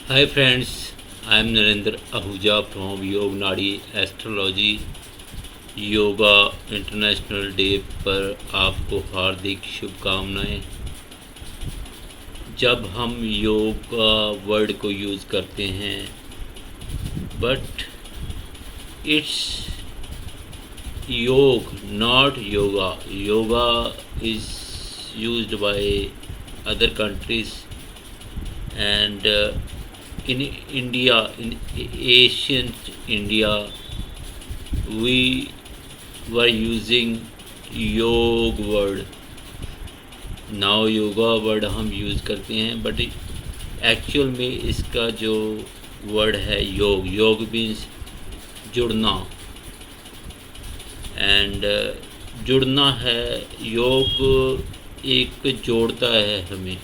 Hi friends, I am Narendra Ahuja from Yog Nadi Astrology yoga international day पर आपको हार्दिक शुभकामनाएं। जब हम योगा वर्ड को यूज़ करते हैं बट इट्स योग not yoga. Yoga is used by other countries and in India, in ancient India, we were using योग वर्ड। नाउ योगा वर्ड हम यूज़ करते हैं बट एक्चुअल में इसका जो वर्ड है योग, योग मीन्स जुड़ना एंड जुड़ना है। योग एक जोड़ता है हमें,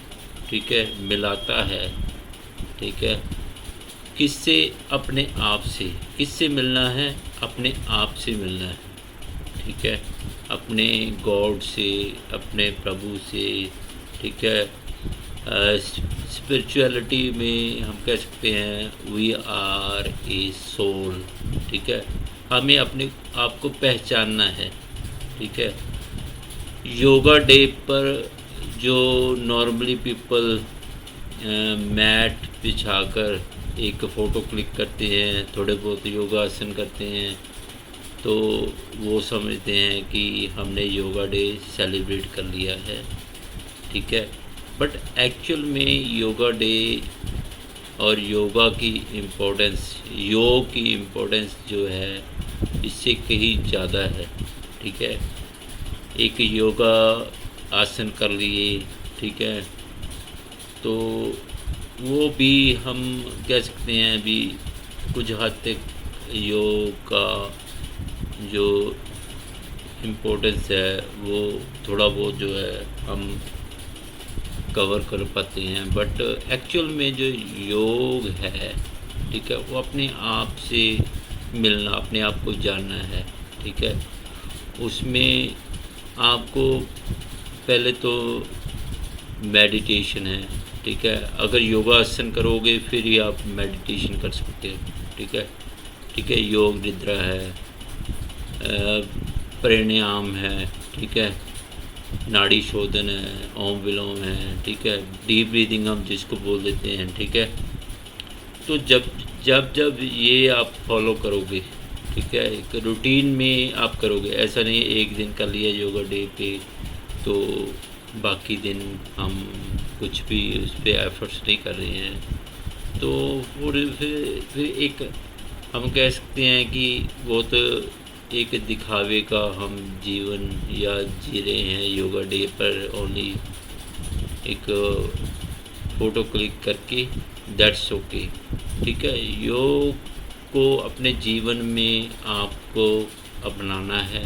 ठीक है, मिलाता है, ठीक है। किससे? अपने आप से। किससे मिलना है? अपने आप से मिलना है, ठीक है, अपने गॉड से, अपने प्रभु से, ठीक है। स्पिरिचुअलिटी में हम कह सकते हैं वी आर ए सोल, ठीक है। हमें अपने आप को पहचानना है, ठीक है। योगा डे पर जो नॉर्मली पीपल मैट बिछाकर एक फ़ोटो क्लिक करते हैं, थोड़े बहुत योगासन करते हैं, तो वो समझते हैं कि हमने योगा डे सेलिब्रेट कर लिया है, ठीक है। बट एक्चुअल में योगा डे और योगा की इम्पोर्टेंस, योग की इम्पोर्टेंस जो है इससे कहीं ज़्यादा है, ठीक है। एक योगा आसन कर लिए, ठीक है, तो वो भी हम कह सकते हैं अभी कुछ हद तक योग का जो इम्पोर्टेंस है वो थोड़ा बहुत जो है हम कवर कर पाते हैं। बट एक्चुअल में जो योग है, ठीक है, वो अपने आप से मिलना, अपने आप को जानना है, ठीक है। उसमें आपको पहले तो मेडिटेशन है, ठीक है। अगर योगासन करोगे फिर ही आप मेडिटेशन कर सकते हो, ठीक है, ठीक है। योग निद्रा है, प्राणायाम है, ठीक है, नाड़ी शोधन है, ओम विलोम है, ठीक है, डीप ब्रीदिंग हम जिसको बोल देते हैं, ठीक है। तो जब जब जब ये आप फॉलो करोगे, ठीक है, एक रूटीन में आप करोगे, ऐसा नहीं एक दिन कर लिया योगा डे पे तो बाकी दिन हम कुछ भी उस पर एफर्ट्स नहीं कर रहे हैं, तो फिर एक हम कह सकते हैं कि बहुत एक दिखावे का हम जीवन या जी रहे हैं योगा डे पर, ओनली एक फ़ोटो क्लिक करके, दैट्स ओके, ठीक है। योग को अपने जीवन में आपको अपनाना है,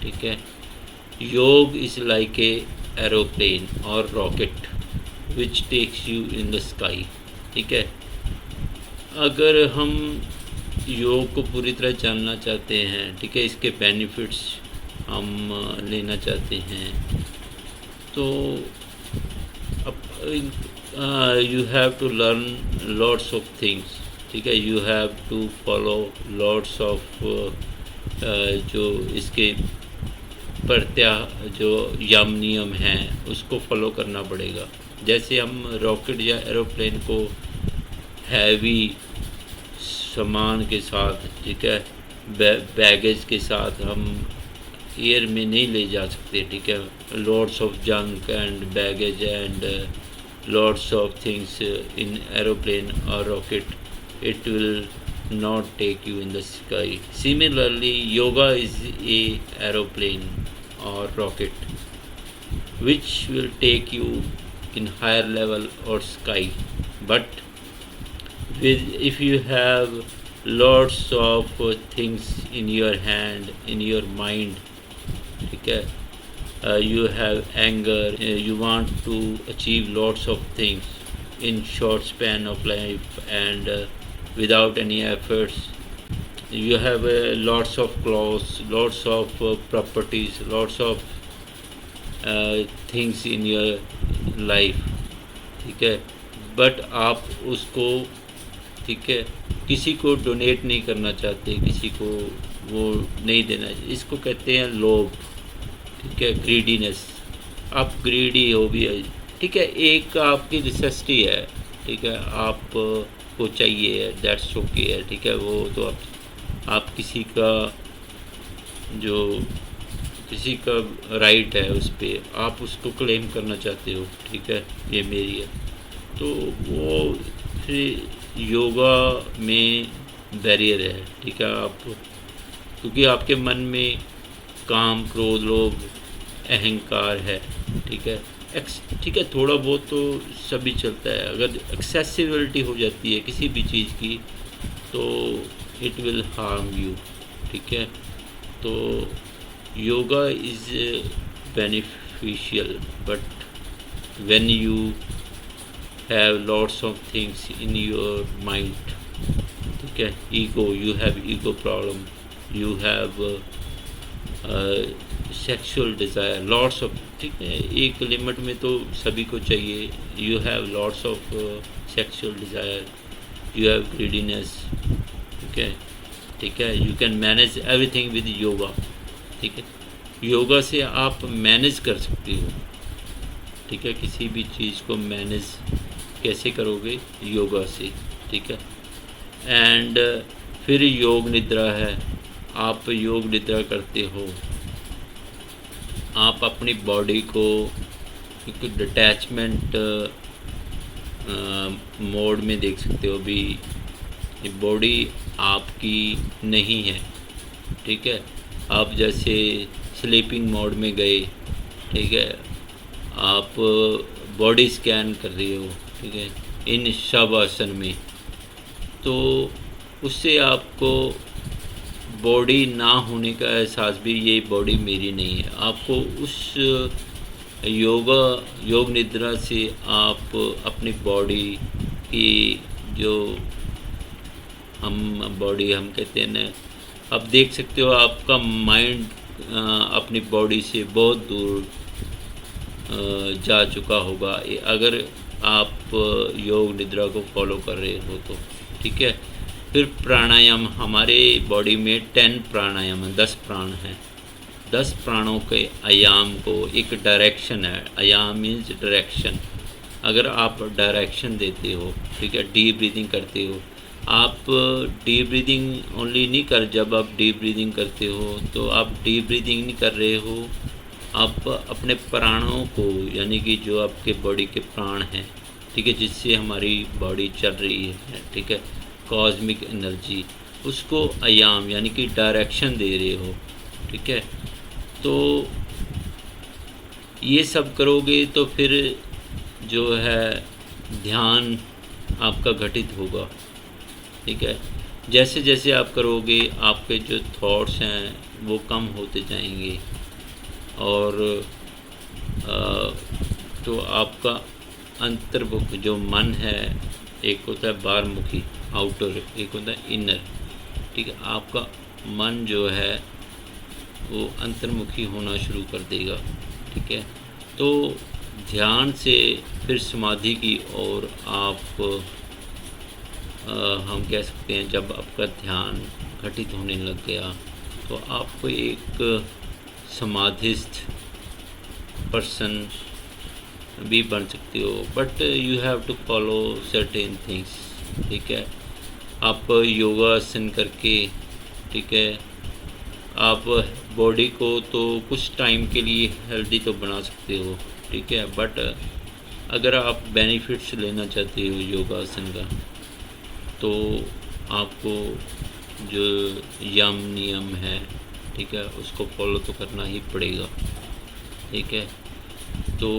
ठीक है। Yoga is like a aeroplane और rocket which takes you in the sky, ठीक है। अगर हम योग को पूरी तरह जानना चाहते हैं, ठीक है, इसके बेनिफिट्स हम लेना चाहते हैं, तो you have to learn lots of things, ठीक है। You have to follow lots of जो इसके जो यम नियम हैं उसको फॉलो करना पड़ेगा। जैसे हम रॉकेट या एरोप्लेन को हैवी सामान के साथ, ठीक है, बैगेज के साथ हम एयर में नहीं ले जा सकते, ठीक है। Lots of junk and baggage and lots of things in aeroplane और rocket, it will not take you in the sky. Similarly, yoga is a aeroplane or rocket which will take you in higher level or sky. But if you have lots of things in your hand, in your mind, okay, you have anger, you want to achieve lots of things in short span of life and without any efforts. You have lots of clothes, lots of properties, lots of things in your life, ठीक है, but आप उसको ठीक है, किसी को donate नहीं करना चाहते, किसी को वो नहीं देना, इसको कहते हैं लोभ, ठीक है, ग्रीडीनेस। आप ग्रीडी हो भी है, ठीक है, एक आपकी नेसेसिटी है, ठीक है, आप को चाहिए है, दैट्स ओके है, ठीक है, वो तो आप किसी का जो किसी का राइट है उस पर आप उसको क्लेम करना चाहते हो, ठीक है, ये मेरी है, तो वो फिर योगा में बैरियर है, ठीक है। आप क्योंकि आपके मन में काम, क्रोध, लोभ, अहंकार है, ठीक है, ठीक है, थोड़ा बहुत तो सभी चलता है। अगर एक्सेसिबिलिटी हो जाती है किसी भी चीज़ की तो इट विल हार्म यू, ठीक है। तो yoga is beneficial, but when you have lots of things in your mind, ठीक है, ego, you have ego problem, you have sexual desire, lots of, ठीक है, एक लिमिट में तो सभी को चाहिए, you have lots of sexual desire, you have greediness, ठीक है, you can manage everything with yoga, ठीक है। योगा से आप मैनेज कर सकते हो, ठीक है, किसी भी चीज़ को मैनेज कैसे करोगे, योगा से, ठीक है। एंड फिर योग निद्रा है, आप योग निद्रा करते हो, आप अपनी बॉडी को एक डिटैचमेंट मोड में देख सकते हो भी, ये बॉडी आपकी नहीं है, ठीक है। आप जैसे स्लीपिंग मोड में गए, ठीक है, आप बॉडी स्कैन कर रहे हो, ठीक है, इन शवासन में, तो उससे आपको बॉडी ना होने का एहसास भी, ये बॉडी मेरी नहीं है, आपको उस योग निद्रा से आप अपनी बॉडी की जो बॉडी हम कहते हैं ना, आप देख सकते हो आपका माइंड अपनी बॉडी से बहुत दूर जा चुका होगा अगर आप योग निद्रा को फॉलो कर रहे हो तो, ठीक है। फिर प्राणायाम, हमारे बॉडी में 10 प्राणायाम है, 10 प्राण हैं, 10 प्राणों के आयाम को एक डायरेक्शन है, आयाम मीन्स डायरेक्शन, अगर आप डायरेक्शन देते हो, ठीक है, डीप ब्रीदिंग करते हो, आप डीप ब्रीदिंग ओनली नहीं कर, जब आप डीप ब्रीदिंग करते हो तो आप डीप ब्रीदिंग नहीं कर रहे हो, आप अपने प्राणों को, यानी कि जो आपके बॉडी के प्राण हैं, ठीक है, जिससे हमारी बॉडी चल रही है, ठीक है, कॉस्मिक एनर्जी, उसको आयाम यानी कि डायरेक्शन दे रहे हो, ठीक है। तो ये सब करोगे तो फिर जो है ध्यान आपका घटित होगा, ठीक है। जैसे जैसे आप करोगे आपके जो थॉट्स हैं वो कम होते जाएंगे, और तो आपका अंतर्मुख जो मन है, एक होता है बाहरमुखी आउटर, एक होता है इनर, ठीक है, आपका मन जो है वो अंतर्मुखी होना शुरू कर देगा, ठीक है। तो ध्यान से फिर समाधि की ओर आप हम कह सकते हैं, जब आपका ध्यान घटित होने लग गया तो आपको एक समाधिस्थ पर्सन भी बन सकते हो, but you have to follow certain things, ठीक है। आप योगासन करके, ठीक है, आप बॉडी को तो कुछ टाइम के लिए हेल्दी तो बना सकते हो, ठीक है, बट अगर आप बेनिफिट्स लेना चाहते हो योगासन का तो आपको जो यम नियम है, ठीक है, उसको फॉलो तो करना ही पड़ेगा, ठीक है। तो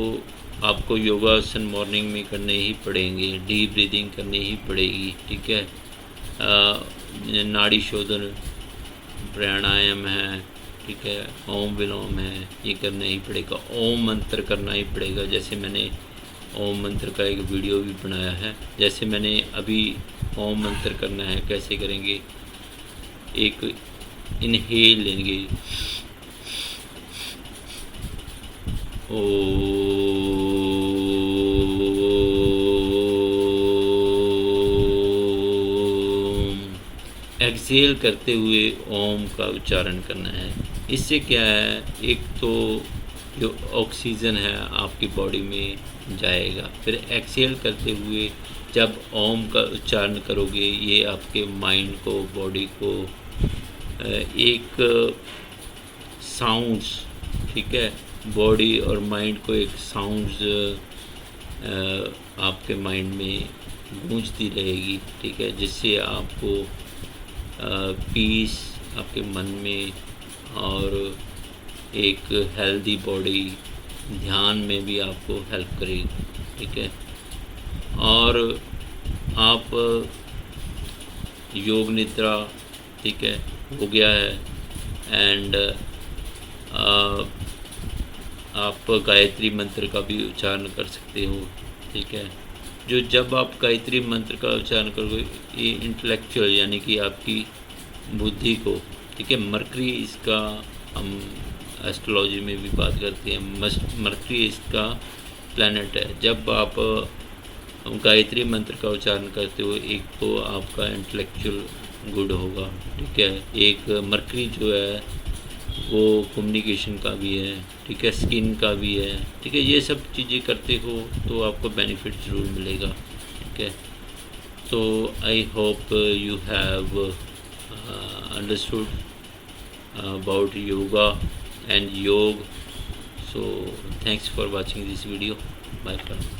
आपको योगासन मॉर्निंग में करने ही पड़ेंगे, डीप ब्रीदिंग करनी ही पड़ेगी, ठीक है। नाड़ी शोधन प्राणायाम है, ठीक है, ओम विलोम है, ये करना ही पड़ेगा, ओम मंत्र करना ही पड़ेगा। जैसे मैंने ओम मंत्र का एक वीडियो भी बनाया है, जैसे मैंने अभी ओम मंत्र करना है, कैसे करेंगे, एक इनहेल लेंगे, ओ एक्सेल करते हुए ओम का उच्चारण करना है। इससे क्या है, एक तो जो ऑक्सीजन है आपकी बॉडी में जाएगा, फिर एक्सेल करते हुए जब ओम का उच्चारण करोगे ये आपके माइंड को, बॉडी को एक साउंड्स, ठीक है, बॉडी और माइंड को एक साउंड्स आपके माइंड में गूंजती रहेगी, ठीक है, जिससे आपको पीस आपके मन में और एक हेल्दी बॉडी, ध्यान में भी आपको हेल्प करेगी, ठीक है। और आप योग निद्रा, ठीक है, हो गया है। एंड आप गायत्री मंत्र का भी उच्चारण कर सकते हो, ठीक है। जो जब आप गायत्री मंत्र का उच्चारण करोगे ये इंटेलेक्चुअल यानी कि आपकी बुद्धि को, ठीक है, मरकरी इसका हम एस्ट्रोलॉजी में भी बात करते हैं, मरकरी इसका प्लैनेट है। जब आप गायत्री मंत्र का उच्चारण करते हो एक तो आपका इंटेलेक्चुअल गुड होगा, ठीक है। एक मरकरी जो है वो कम्युनिकेशन का भी है, ठीक है, स्किन का भी है, ठीक है। ये सब चीज़ें करते हो तो आपको बेनिफिट ज़रूर मिलेगा, ठीक है। तो I hope you have understood about yoga and yog. So thanks for watching this video. Bye for now.